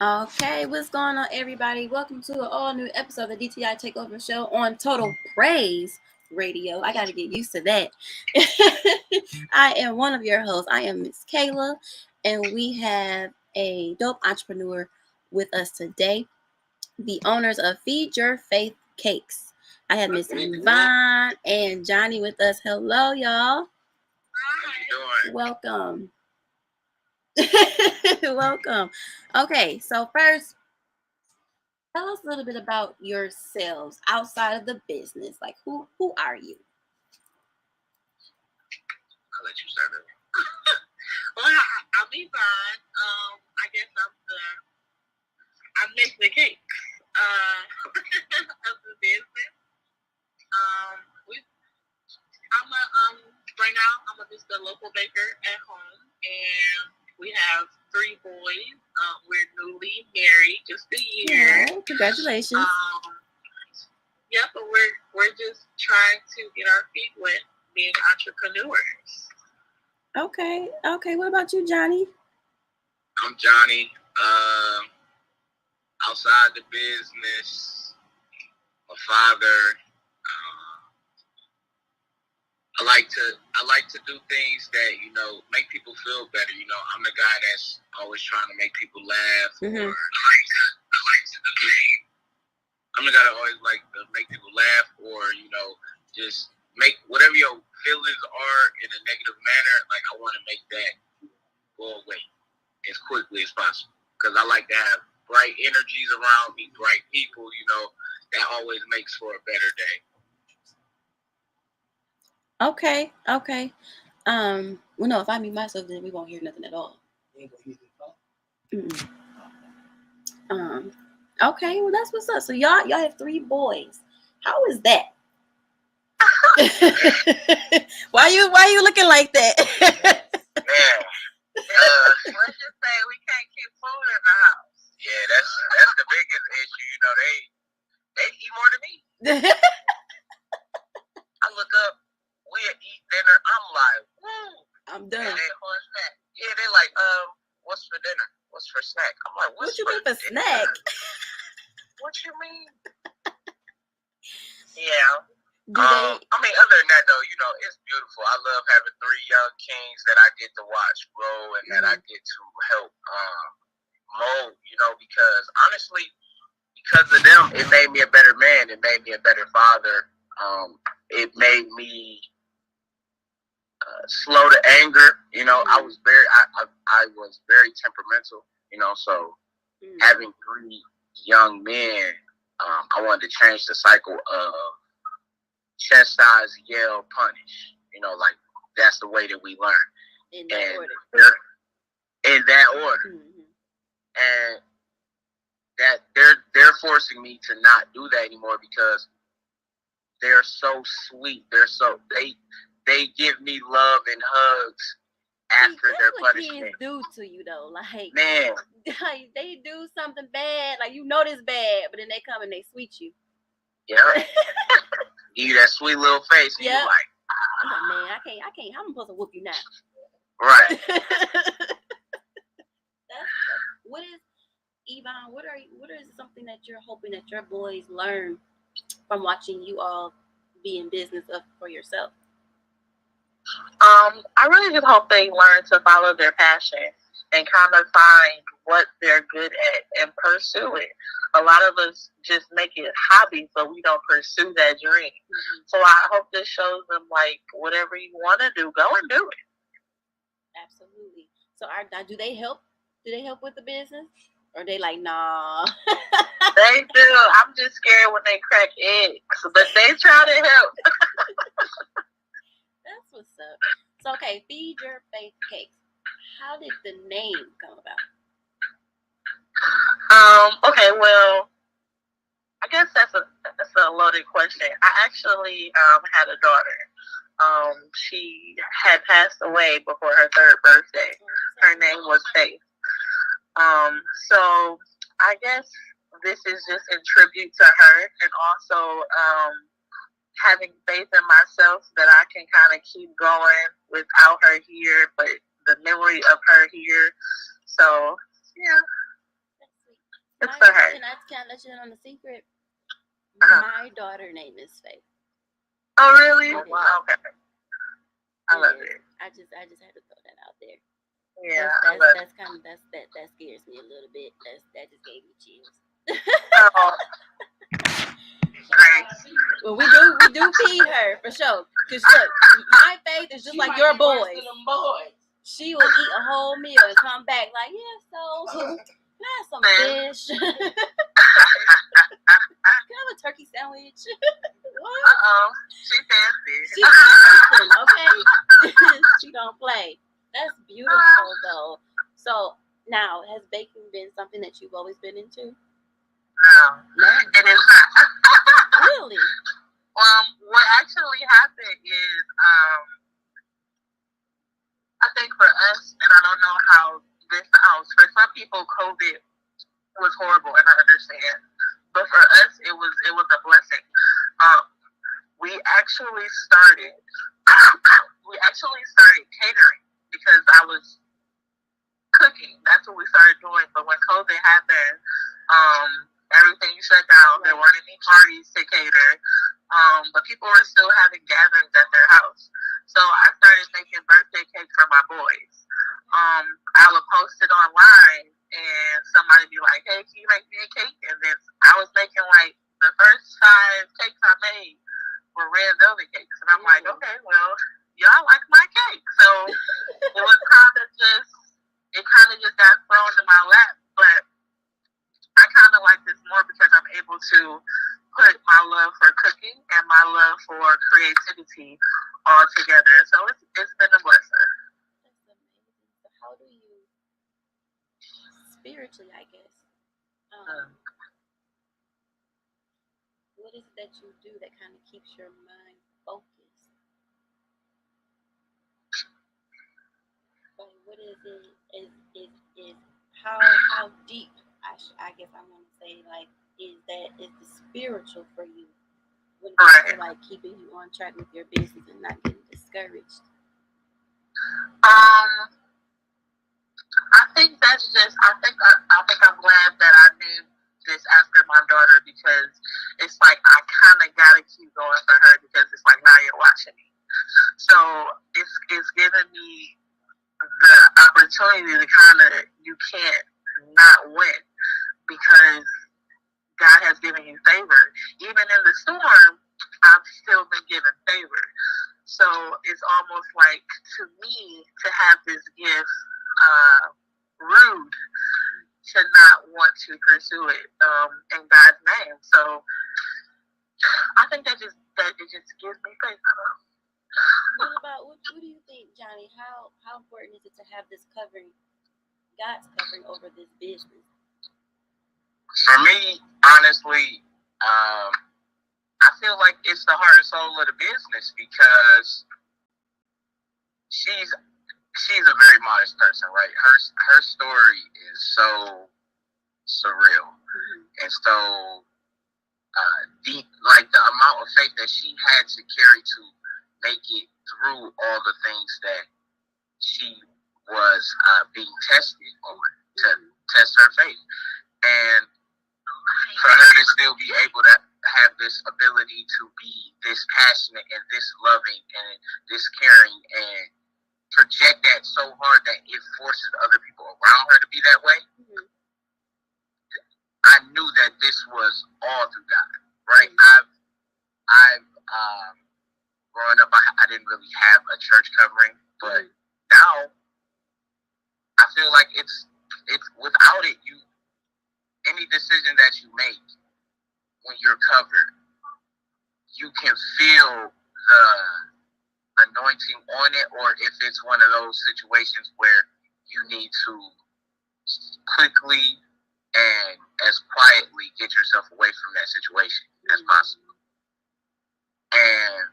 Okay, what's going on, everybody? Welcome to an all-new episode of the DTI Takeover Show on Total Praise Radio. I got to get used to that. I am one of your hosts. I am Miss Kayla, and we have a dope entrepreneur with us today, the owners of Feed Your Faith Cakes. I have Miss Yvonne and Johnny with us. Hello, y'all. How you doing? Welcome. Welcome. Okay, so first, tell us a little bit about yourselves outside of the business. Like, who are you? I'll let you start it. Well, I'm Yvonne. I guess I'm making the cake of the business. Right now I'm just a local baker at home, and we have 3 boys. We're newly married, just a year. Oh, congratulations. Yeah, but we're just trying to get our feet wet, being entrepreneurs. Okay. What about you, Johnny? I'm Johnny. Outside the business, my father. I like to do things that make people feel better. I'm the guy that's always trying to make people laugh. Mm-hmm. I'm the guy that always like to make people laugh, or just make whatever your feelings are in a negative manner. Like, I want to make that go away as quickly as possible, because I like to have bright energies around me, bright people. That always makes for a better day. Okay. Well, no, if I mute myself, then we won't hear nothing at all. Okay, well, that's what's up. So y'all have 3 boys. How is that? Why you looking like that? Yeah. Let's just say we can't keep food in the house. Yeah, that's the biggest issue. They eat more than me. I look up, we eat dinner. I'm like, woo. I'm done. And they're like, what's for dinner? What's for snack? I'm like, what you mean for snack? What you mean? Yeah. Other than that, though, it's beautiful. I love having 3 young kings that I get to watch grow and that I get to help mold, because honestly, because of them, it made me a better man. It made me a better father. It made me slow to anger. I was very temperamental, so having 3 young men, I wanted to change the cycle of chastise, yell, punish. Like, that's the way that we learn. In that order. Mm-hmm. And that they're forcing me to not do that anymore, because they're so sweet. They give me love and hugs after their punishment. Kids do to you, though. Like, man, like, they do something bad, like, this bad, but then they come and they sweet you. Yeah. Give you that sweet little face, and yep. You're like, man, I can't. I'm supposed to whoop you now. Right. What is, Yvonne? What is something that you're hoping that your boys learn from watching you all be in business for yourself? I really just hope they learn to follow their passion and kind of find what they're good at and pursue it. A lot of us just make it hobby, so we don't pursue that dream. Mm-hmm. So I hope this shows them, like, whatever you want to do, go and do it. Absolutely. So do they help? Do they help with the business? Or they like, nah? They do. I'm just scared when they crack eggs, but they try to help. That's what's up. So, okay, Feed Your Faith Cakes. How did the name come about? Okay, well, I guess that's a loaded question. I actually had a daughter. She had passed away before her 3rd birthday. Her name was Faith. So I guess this is just in tribute to her, and also having faith in myself that I can kind of keep going without her here, but the memory of her here. So, yeah. That's sweet. It's okay. And I can't let you in on the secret. Uh-huh. My daughter name is Faith. Oh, really? It Wow. Okay. I love it. I just had to throw that out there. Yeah, That scares me a little bit. That just gave me chills. Oh, great. Well, we do feed her for sure. Cause look, my Faith is just like your boys. She will eat a whole meal and come back like, yeah, so can I have some fish? Can I have a turkey sandwich? What? She fancy. She listen, okay? She don't play. That's beautiful though. So now, has baking been something that you've always been into? No, it is not. Really? What actually happened is, I think for us, and I don't know how this sounds, for some people, COVID was horrible, and I understand. But for us, it was a blessing. We actually started catering because I was cooking. That's what we started doing. But when COVID happened, everything shut down. There weren't any parties to cater. But people were still having gatherings at their house. So I started making birthday cakes for my boys. I would post it online and somebody be like, hey, can you make me a cake? And then I was making like the first 5 cakes I made were red velvet cakes. And I'm like, okay, well, y'all like my cake. So it was kind of just got thrown in my lap. But I kind of like this more because I'm able to put my love for cooking and my love for creativity all together. So it's been a blessing. That's amazing. So how do you, spiritually, I guess, what is it that you do that kind of keeps your mind focused? Like, what is it? Is how deep? I guess I want to say, like, is the spiritual for you when it comes to like keeping you on track with your business and not getting discouraged? I think that's just. I think I'm glad that I named this after my daughter because it's like I kind of gotta keep going for her because it's like now you're watching me. So it's giving me the opportunity to kind of, you can't not win because God has given you favor. Even in the storm, I've still been given favor. So it's almost like, to me, to have this gift, rude to not want to pursue it in God's name. So I think that it just gives me faith. What do you think, Johnny? How important is it to have this covering, God's covering over this business? For me, honestly, I feel like it's the heart and soul of the business because she's a very modest person, right? Her story is so surreal and so deep, like the amount of faith that she had to carry to make it through all the things that she was being tested on to test her faith. And for her to still be able to have this ability to be this passionate and this loving and this caring and project that so hard that it forces other people around her to be that way, I knew that this was all through God, right? I've growing up, I didn't really have a church covering, but now I feel like it's without it, any decision that you make when you're covered, you can feel the anointing on it, or if it's one of those situations where you need to quickly and as quietly get yourself away from that situation as possible. And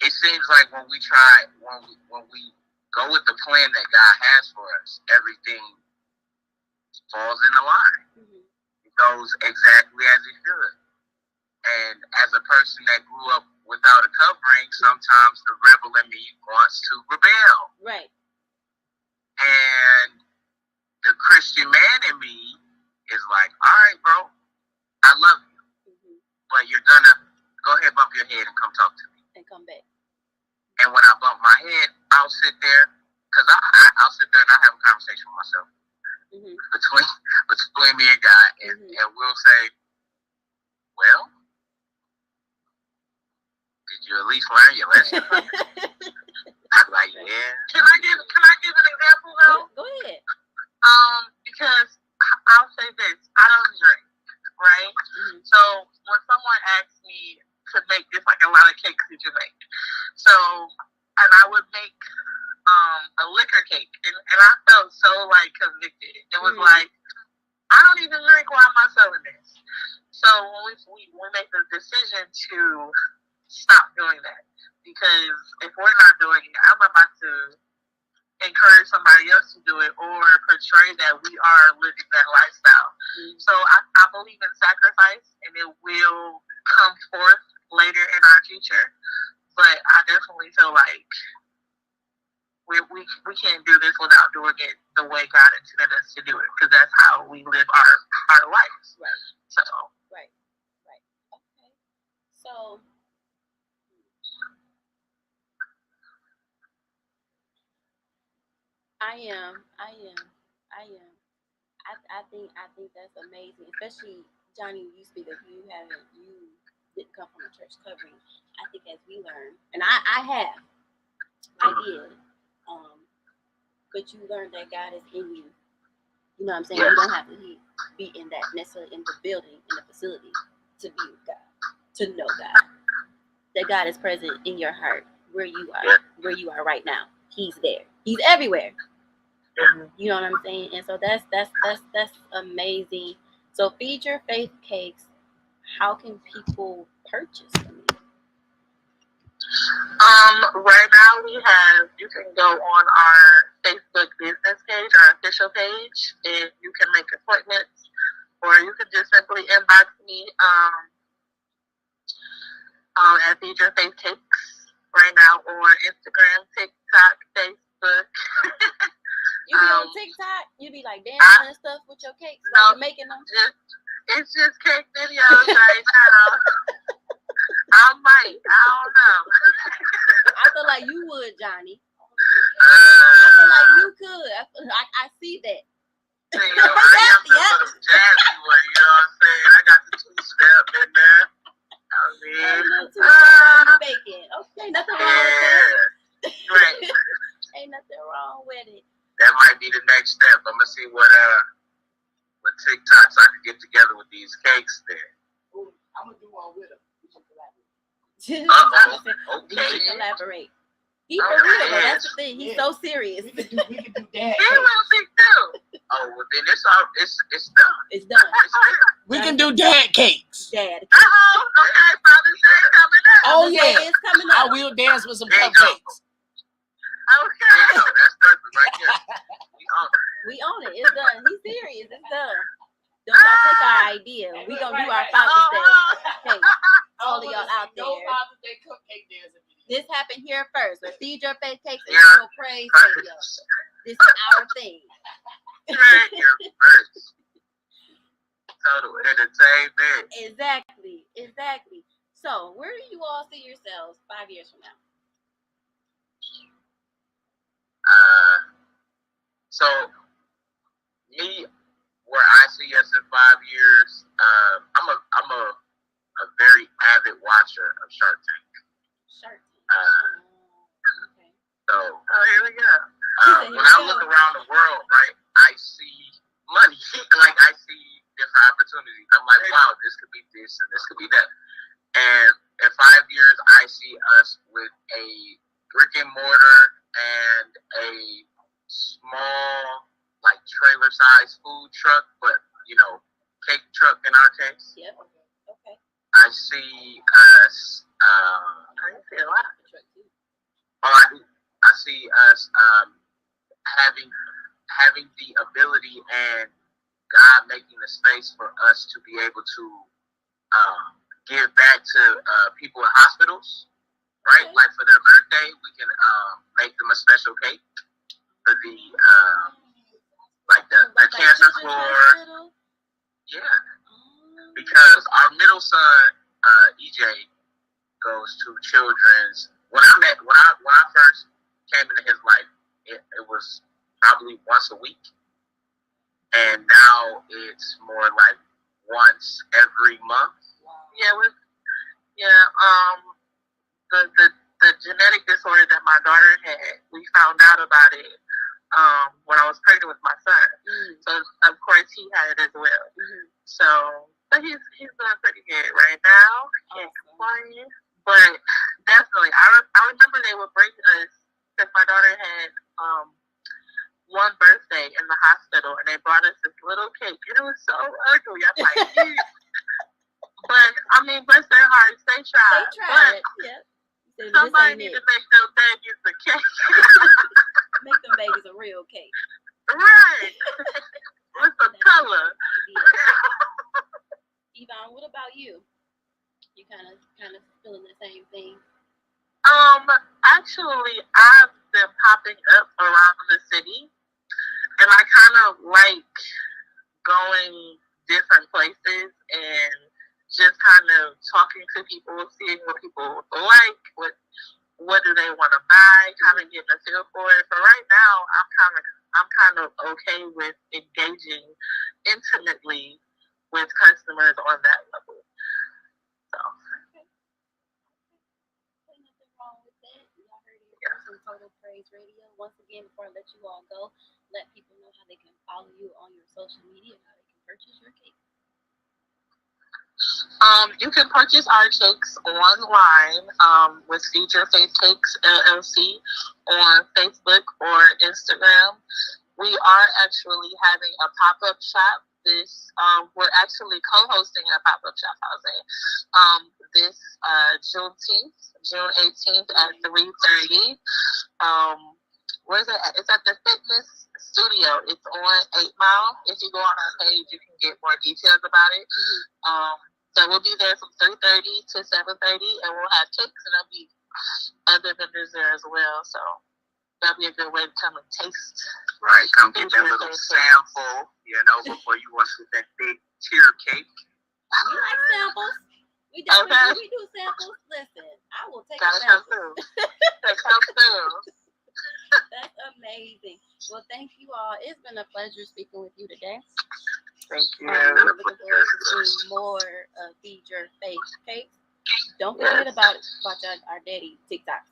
it seems like when we go with the plan that God has for us, everything falls in the line. It goes exactly as it should. And as a person that grew up without a covering, sometimes the rebel in me wants to rebel. Right. And the Christian your head and come talk to me. And come back. And when I bump my head, I'll sit there, because I'll sit there and I'll have a conversation with myself between me and God, and we'll say, well, did you at least learn your lesson from it? I'm like, yeah. Can I give an example though? Go ahead. Because I'll say this, I don't drink, right? So when someone asks me to make this, like a lot of cakes that you make, so, and I would make a liquor cake, and I felt so like convicted. It was like, I don't even drink, why am I selling this? So when we make the decision to stop doing that, because if we're not doing it, I'm about to encourage somebody else to do it or portray that we are living that lifestyle. So I believe in sacrifice, and it will come forth later in our future. But I definitely feel like we can't do this without doing it the way God intended us to do it, because that's how we live our lives. Right. So. Right. Okay. So. I think that's amazing, especially Johnny. You speak of you didn't come from a church covering. I think as we learn, and I did, but you learned that God is in you. You know what I'm saying? Yes. You don't have to be in that necessarily in the building, in the facility to be with God, to know God. That God is present in your heart, where you are right now. He's there. He's everywhere. You know what I'm saying? And so that's amazing. So Feed Your Faith Cakes, how can people purchase them? Right now you can go on our Facebook business page, our official page, and you can make appointments, or you can just simply inbox me at Feed Your Faith Cakes right now on Instagram, TikTok, Facebook. You be on TikTok, you be like dancing and stuff with your cakes while you're making them? It's just cake videos right now. I don't know. I feel like you would, Johnny. I feel like you could. I see that. I am the jazzy one, you know what I'm saying? I got the two-step in there. Baking. Okay, nothing wrong with that. Right. Ain't nothing wrong with it. That might be the next step. I'm gonna see what TikToks I can get together with these cakes there. Ooh, I'm gonna do one with them. We should Okay. We should collaborate. He for real though. That's the thing. He's so serious. We can do that. He will think too. Oh well, then it's done. It's done. We can do dad cakes. Dad. Okay, Father's Day coming up. Oh yeah, It's coming I up. will dance with some There you go. cupcakes. Okay. That's perfect right there. We own it. It's done. He's serious. It's done. Don't y'all take our idea. We gonna do our Father's Day cake. All of y'all out there. No Father's Day cupcake dancing video. This happened here first. But Feed Your Faith Cakes and Yeah. Total Praise Radio. This is our thing. Right here first. Total entertainment. Exactly. So, where do you all see yourselves 5 years from now? So me, where I see us in 5 years, I'm a very avid watcher of Shark Tank. Shark Tank. Okay. So Here we go. when I look around the world, right, I see money. Like I see different opportunities. I'm like, wow, this could be this and this could be that. And in 5 years, I see us with a brick and mortar and a small, like trailer-sized food truck, but cake truck in our case. Yep. Okay. I see us. I see a lot. I do. I see us having the ability and God making the space for us to be able to give back to people in hospitals, right? Okay. Like for their birthday, we can make them a special cake for the the cancer floor. Yeah, because our middle son, EJ, goes to children's. When I first came into his life, it was probably once a week, and now it's more like once every month. Yeah, the genetic disorder that my daughter had, we found out about it when I was pregnant with my son. So of course he had it as well. So, but he's doing pretty good right now. Can't complain. But definitely, I remember they would bring us, because my daughter had one birthday in the hospital, and they brought us this little cake, and it was so ugly. I'm like, but I mean, bless their hearts, they tried. They tried. Yep. Somebody need to make those babies a cake. Make them babies a real cake. Right. With some color. Yvonne, what about you? You kind of feeling the same thing? Actually, I've been popping up around the city, and I kind of like going different places and just kind of talking to people, seeing what people like, what do they want to buy, kind of getting a feel for it. So right now, I'm kind of okay with engaging intimately with customers on that level. So. Nothing wrong with that. Y'all heard it first on Total Praise Radio. Once again, before I let you all go, let people know how they can follow you on your social media and how they can purchase your cake. You can purchase our cakes online with Feed Your Faith Cakes LLC on Facebook or Instagram. We are actually having a pop-up shop. We're actually co-hosting a pop-up shop, this June 18th at 3:30. Where is it at? It's at the Fitness Studio. It's on 8 Mile. If you go on our page, you can get more details about it. So we'll be there from 3:30 to 7:30, and we'll have cakes, and there'll be other vendors there as well. So that'll be a good way to come and taste. Right, come get that little sample, before you want to get that big tier cake. We like samples. We definitely do samples. Listen, I will take a sample. That comes through. That's amazing. Well, thank you all. It's been a pleasure speaking with you today. Thank you. We're looking forward to seeing more Feed Your Faith cakes. Don't forget about our daddy TikTok.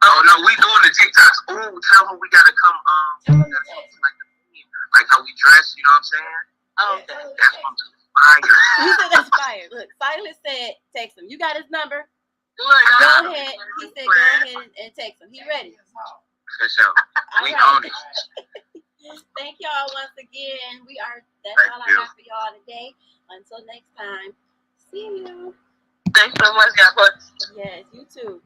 Oh no, we doing the TikToks. Oh, tell them we gotta come. Like how we dress. You know what I'm saying? Okay. That's gonna be fire. He said that's fire. Look, Silas said text him. You got his number? Go ahead. He said go ahead and text him. He ready? For sure. We own it. Thank y'all once again. That's all I got for y'all today. Until next time. See you. Thanks so much, God bless. Yes, you too.